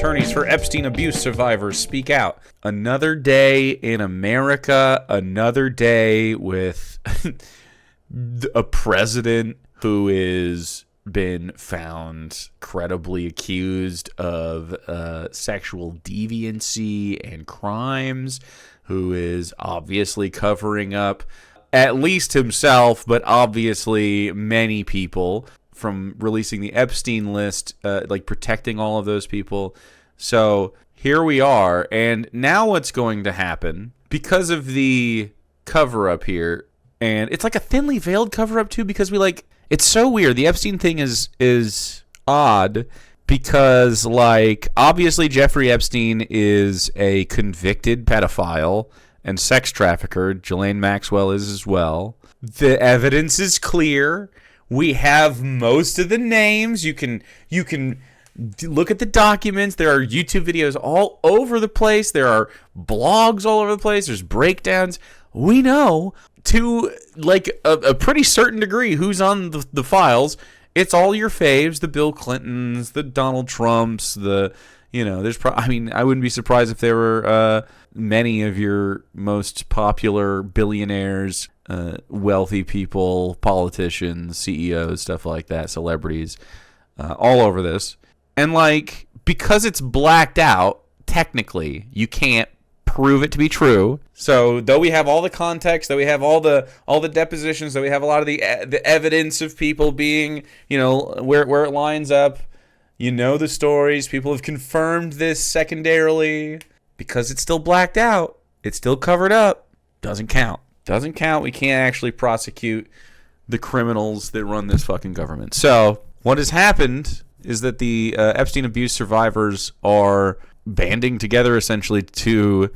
attorneys for Epstein abuse survivors speak out. Another day in America, another day with a president who is been found credibly accused of sexual deviancy and crimes, who is obviously covering up at least himself, but obviously many people, from releasing the Epstein list, like protecting all of those people. So here we are, and now what's going to happen, because of the cover-up here, and it's like a thinly veiled cover-up too, because it's so weird. The Epstein thing is odd because, like, obviously Jeffrey Epstein is a convicted pedophile and sex trafficker. Ghislaine Maxwell is as well. The evidence is clear. We have most of the names. You can look at the documents. There are YouTube videos all over the place. There are blogs all over the place. There's breakdowns. We know to like a pretty certain degree who's on the files. It's all your faves, the Bill Clintons, the Donald Trumps, there's I wouldn't be surprised if there were many of your most popular billionaires, wealthy people, politicians, CEOs, stuff like that, celebrities, all over this. And because it's blacked out, technically, you can't prove it to be true. So though we have all the context, though we have all the depositions, though we have a lot of the evidence of people being, where it lines up, the stories, people have confirmed this secondarily, because it's still blacked out, it's still covered up, doesn't count. We can't actually prosecute the criminals that run this fucking government. So what has happened is that the Epstein abuse survivors are banding together essentially to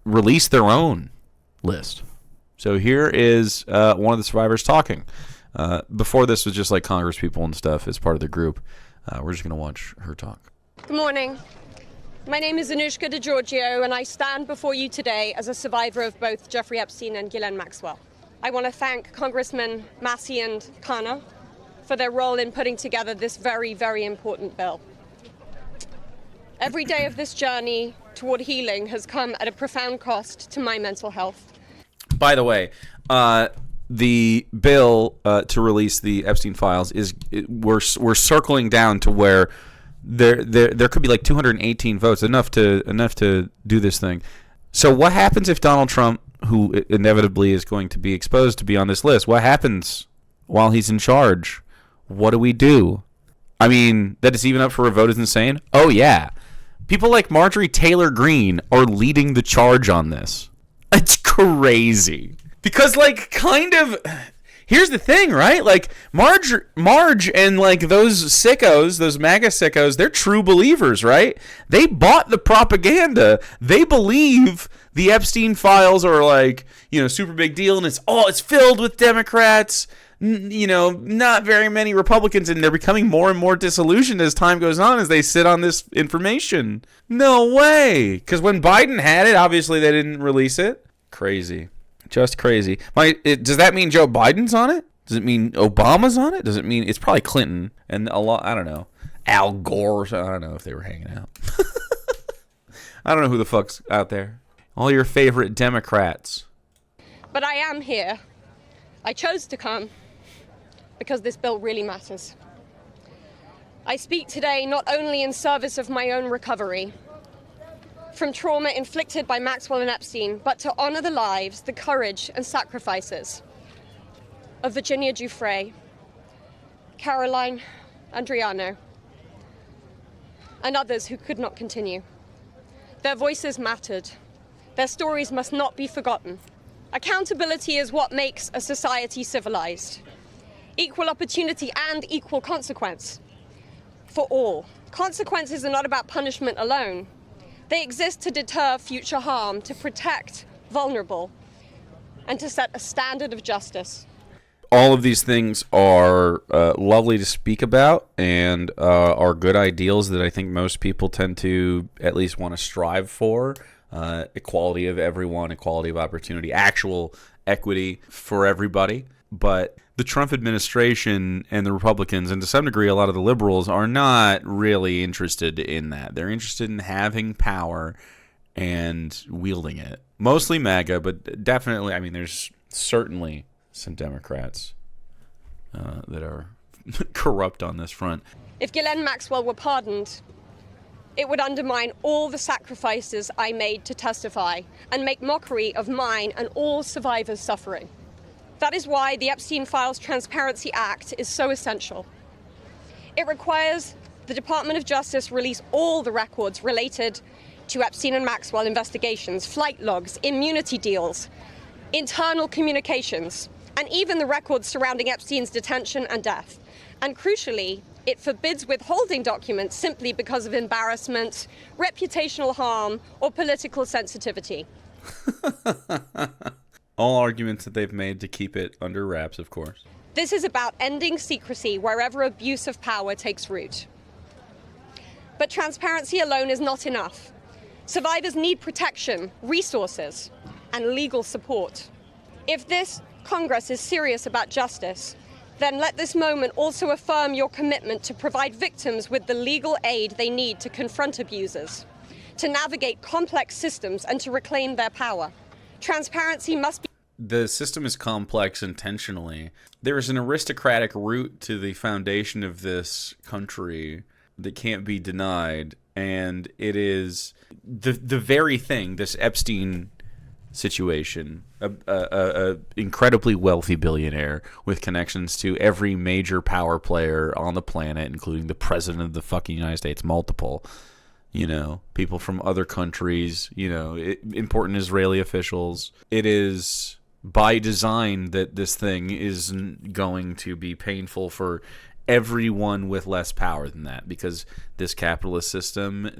release their own list. So here is one of the survivors talking. Before this was just like Congress people and stuff as part of the group. We're just going to watch her talk. Good morning. My name is Anushka DeGiorgio, and I stand before you today as a survivor of both Jeffrey Epstein and Ghislaine Maxwell. I want to thank Congressman Massey and Khanna for their role in putting together this very, very important bill. Every day of this journey toward healing has come at a profound cost to my mental health. By the way, the bill to release the Epstein files we're circling down to where there could be like 218 votes, enough to do this thing. So what happens if Donald Trump, who inevitably is going to be exposed to be on this list, what happens while he's in charge? What do we do? I mean, that it's even up for a vote is insane. Oh yeah. People like Marjorie Taylor Greene are leading the charge on this. It's crazy. Because, here's the thing, right? Marge and, those sickos, those MAGA sickos, they're true believers, right? They bought the propaganda. They believe the Epstein files are, super big deal, and it's filled with Democrats, not very many Republicans, and they're becoming more and more disillusioned as time goes on as they sit on this information. No way. Because when Biden had it, obviously they didn't release it. Crazy. Just crazy. Does that mean Joe Biden's on it? Does it mean Obama's on it? Does it mean it's probably Clinton and a lot? I don't know. Al Gore. I don't know if they were hanging out. I don't know who the fuck's out there. All your favorite Democrats. But I am here. I chose to come because this bill really matters. I speak today not only in service of my own recovery from trauma inflicted by Maxwell and Epstein, but to honor the lives, the courage and sacrifices of Virginia Giuffre, Caroline Andriano, and others who could not continue. Their voices mattered. Their stories must not be forgotten. Accountability is what makes a society civilized. Equal opportunity and equal consequence for all. Consequences are not about punishment alone. They exist to deter future harm, to protect vulnerable, and to set a standard of justice. All of these things are lovely to speak about and are good ideals that I think most people tend to at least want to strive for. Equality of everyone, equality of opportunity, actual equity for everybody. But the Trump administration and the Republicans, and to some degree a lot of the liberals, are not really interested in that. They're interested in having power and wielding it. Mostly MAGA, but definitely, I mean, there's certainly some Democrats that are corrupt on this front. If Ghislaine Maxwell were pardoned, it would undermine all the sacrifices I made to testify and make mockery of mine and all survivors' suffering. That is why the Epstein Files Transparency Act is so essential. It requires the Department of Justice release all the records related to Epstein and Maxwell investigations, flight logs, immunity deals, internal communications, and even the records surrounding Epstein's detention and death. And crucially, it forbids withholding documents simply because of embarrassment, reputational harm, or political sensitivity. All arguments that they've made to keep it under wraps, of course. This is about ending secrecy wherever abuse of power takes root. But transparency alone is not enough. Survivors need protection, resources, and legal support. If this Congress is serious about justice, then let this moment also affirm your commitment to provide victims with the legal aid they need to confront abusers, to navigate complex systems, and to reclaim their power. Transparency must be... The system is complex intentionally. There is an aristocratic root to the foundation of this country that can't be denied, and it is the very thing, this Epstein situation, a incredibly wealthy billionaire with connections to every major power player on the planet, including the president of the fucking United States, multiple, people from other countries, important Israeli officials. It is by design that this thing is going to be painful for everyone with less power than that, because this capitalist system,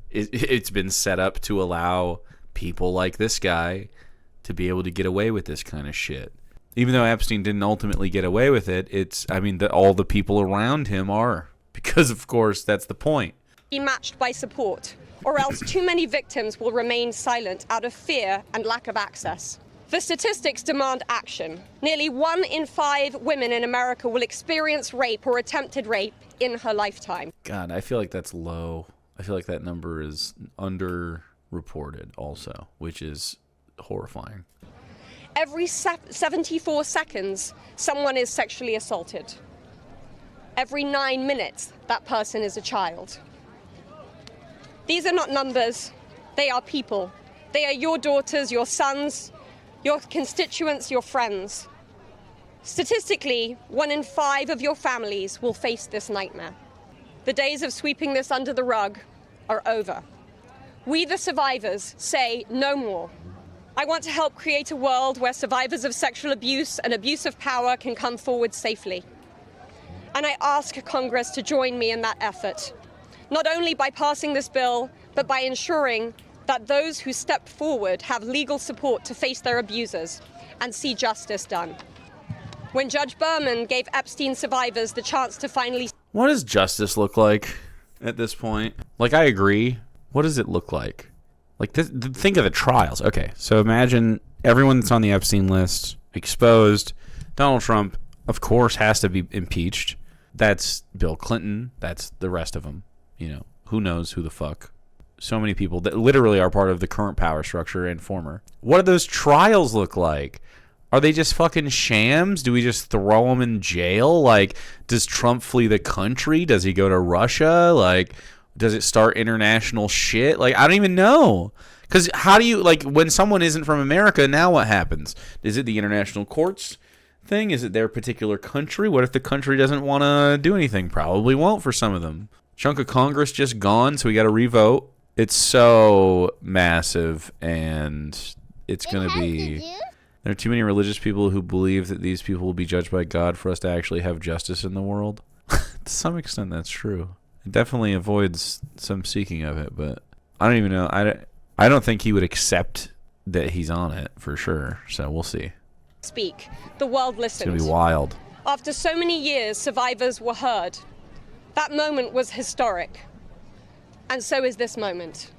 it's been set up to allow people like this guy to be able to get away with this kind of shit. Even though Epstein didn't ultimately get away with it, all the people around him are, because of course that's the point. Be matched by support, or else too many victims will remain silent out of fear and lack of access. The statistics demand action. Nearly 1 in 5 women in America will experience rape or attempted rape in her lifetime. God, I feel like that's low. I feel like that number is underreported also, which is horrifying. Every 74 seconds, someone is sexually assaulted. Every 9 minutes, that person is a child. These are not numbers. They are people. They are your daughters, your sons, your constituents, your friends. Statistically, 1 in 5 of your families will face this nightmare. The days of sweeping this under the rug are over. We, the survivors, say no more. I want to help create a world where survivors of sexual abuse and abuse of power can come forward safely. And I ask Congress to join me in that effort, not only by passing this bill, but by ensuring that those who step forward have legal support to face their abusers and see justice done. When Judge Berman gave Epstein survivors the chance to finally... What does justice look like at this point? Like, I agree. What does it look like? Like, think of the trials. Okay, so imagine everyone that's on the Epstein list exposed. Donald Trump, of course, has to be impeached. That's Bill Clinton. That's the rest of them. Who knows who the fuck. So many people that literally are part of the current power structure and former. What do those trials look like? Are they just fucking shams? Do we just throw them in jail? Like, does Trump flee the country? Does he go to Russia? Like, does it start international shit? Like, I don't even know. Because how do you, like, when someone isn't from America, now what happens? Is it the international courts thing? Is it their particular country? What if the country doesn't want to do anything? Probably won't for some of them. Chunk of Congress just gone, so we got to revote. It's so massive, and it's going to be... There are too many religious people who believe that these people will be judged by God for us to actually have justice in the world. To some extent, that's true. It definitely avoids some seeking of it, but I don't even know. I don't think he would accept that he's on it, for sure, so we'll see. Speak. The world listened. It's going to be wild. After so many years, survivors were heard. That moment was historic. And so is this moment.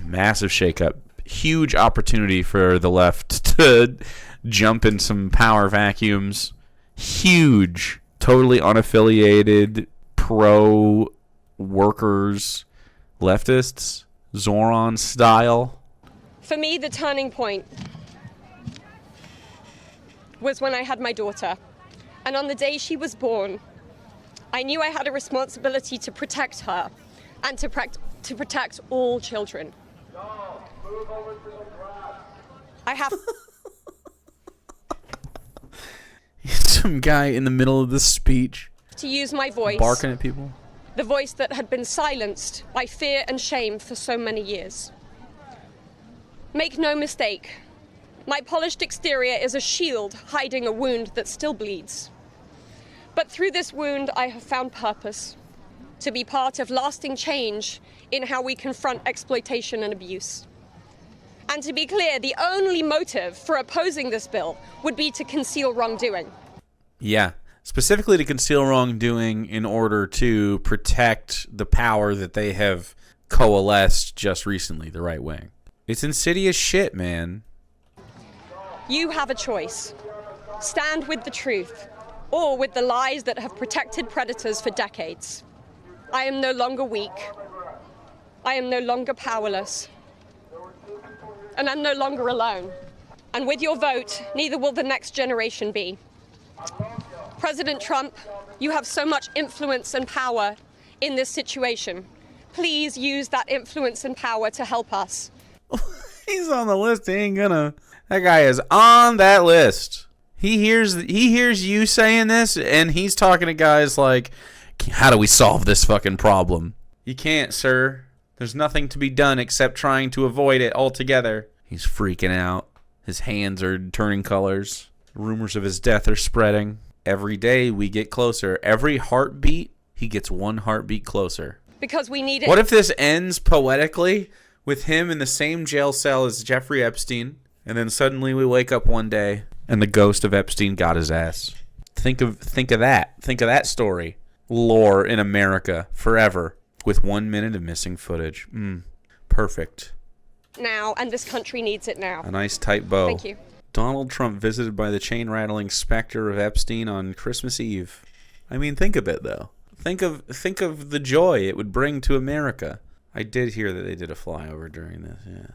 Massive shakeup. huge opportunity for the left to jump in some power vacuums. Huge. Totally unaffiliated, pro-workers, leftists, Zoran style. For me, the turning point was when I had my daughter. And on the day she was born, I knew I had a responsibility to protect her and to protect all children. I have... Some guy in the middle of this speech to use my voice, barking at people. The voice that had been silenced by fear and shame for so many years. Make no mistake, my polished exterior is a shield hiding a wound that still bleeds. But through this wound, I have found purpose, to be part of lasting change in how we confront exploitation and abuse. And to be clear, the only motive for opposing this bill would be to conceal wrongdoing. Yeah, specifically to conceal wrongdoing in order to protect the power that they have coalesced just recently, the right wing. It's insidious shit, man. You have a choice. Stand with the truth, or with the lies that have protected predators for decades. I am no longer weak. I am no longer powerless. And I'm no longer alone. And with your vote, neither will the next generation be. President Trump, you have so much influence and power in this situation. Please use that influence and power to help us. He's on the list. He ain't gonna. That guy is on that list. He hears you saying this, and he's talking to guys like, how do we solve this fucking problem? You can't, sir. There's nothing to be done except trying to avoid it altogether. He's freaking out. His hands are turning colors. Rumors of his death are spreading. Every day we get closer. Every heartbeat, he gets one heartbeat closer. Because we need it. What if this ends poetically with him in the same jail cell as Jeffrey Epstein, and then suddenly we wake up one day and the ghost of Epstein got his ass? Think of that. Think of that story. Lore in America forever with 1 minute of missing footage. Perfect. Now, and this country needs it now. A nice tight bow. Thank you. Donald Trump visited by the chain-rattling specter of Epstein on Christmas Eve. I mean, think of it, though. Think of the joy it would bring to America. I did hear that they did a flyover during this, yeah.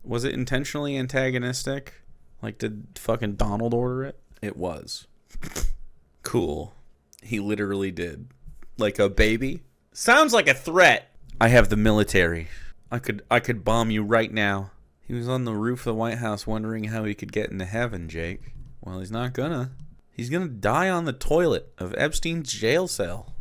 Was it intentionally antagonistic? Like, did fucking Donald order it? It was. Cool. He literally did. Like a baby? Sounds like a threat. I have the military. I could bomb you right now. He was on the roof of the White House wondering how he could get into heaven, Jake. Well, he's not gonna. He's gonna die on the toilet of Epstein's jail cell.